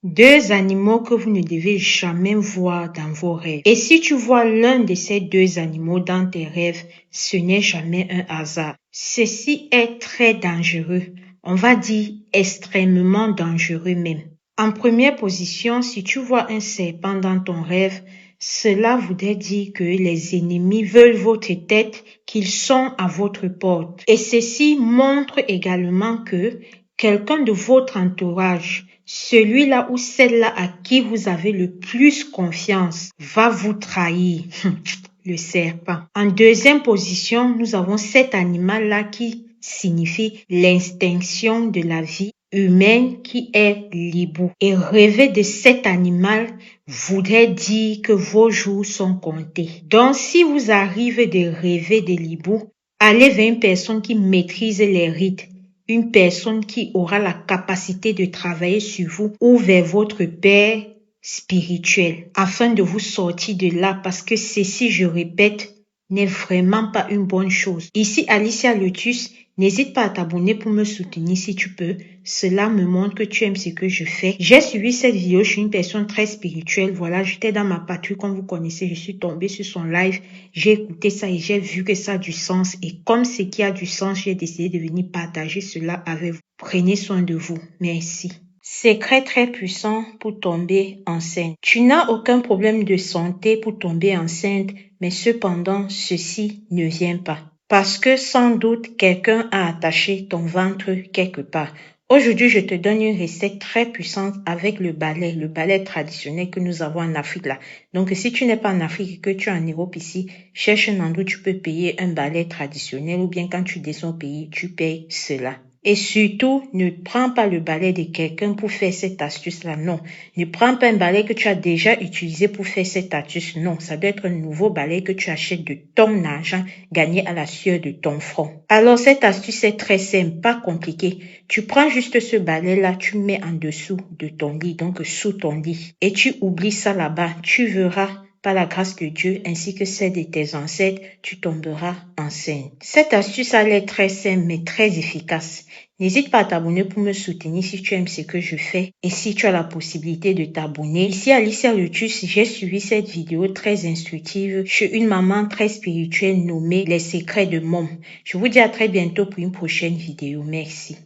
Deux animaux que vous ne devez jamais voir dans vos rêves. Et si tu vois l'un de ces deux animaux dans tes rêves, ce n'est jamais un hasard. Ceci est très dangereux. On va dire extrêmement dangereux même. En première position, si tu vois un serpent dans ton rêve, cela voudrait dire que les ennemis veulent votre tête, qu'ils sont à votre porte. Et ceci montre également que quelqu'un de votre entourage, celui-là ou celle-là à qui vous avez le plus confiance, va vous trahir. Le serpent. En deuxième position, nous avons cet animal-là qui signifie l'extinction de la vie humaine qui est l'hibou. Et rêver de cet animal voudrait dire que vos jours sont comptés. Donc, si vous arrivez de rêver de l'hibou, allez vers une personne qui maîtrise les rites, une personne qui aura la capacité de travailler sur vous ou vers votre père spirituel afin de vous sortir de là parce que ceci, je répète, n'est vraiment pas une bonne chose. Ici, Alicia Lotus, n'hésite pas à t'abonner pour me soutenir si tu peux. Cela me montre que tu aimes ce que je fais. J'ai suivi cette vidéo, je suis une personne très spirituelle. Voilà, j'étais dans ma patrouille, comme vous connaissez, je suis tombée sur son live. J'ai écouté ça et j'ai vu que ça a du sens. Et comme ce qui a du sens, j'ai décidé de venir partager cela avec vous. Prenez soin de vous. Merci. Secret très puissant pour tomber enceinte. Tu n'as aucun problème de santé pour tomber enceinte, mais cependant, ceci ne vient pas. Parce que sans doute, quelqu'un a attaché ton ventre quelque part. Aujourd'hui, je te donne une recette très puissante avec le balai traditionnel que nous avons en Afrique là. Donc, si tu n'es pas en Afrique et que tu es en Europe ici, cherche un endroit où tu peux payer un balai traditionnel ou bien quand tu descends au pays, tu payes cela. Et surtout, ne prends pas le balai de quelqu'un pour faire cette astuce-là. Non. Ne prends pas un balai que tu as déjà utilisé pour faire cette astuce. Non. Ça doit être un nouveau balai que tu achètes de ton argent gagné à la sueur de ton front. Alors, cette astuce est très simple, pas compliquée. Tu prends juste ce balai-là, tu mets en dessous de ton lit, donc sous ton lit. Et tu oublies ça là-bas. Tu verras par la grâce de Dieu ainsi que celle de tes ancêtres, tu tomberas enceinte. Cette astuce elle est très simple mais très efficace. N'hésite pas à t'abonner pour me soutenir si tu aimes ce que je fais et si tu as la possibilité de t'abonner. Ici Alicia Lotus, j'ai suivi cette vidéo très instructive. Je suis une maman très spirituelle nommée Les Secrets de Mom. Je vous dis à très bientôt pour une prochaine vidéo. Merci.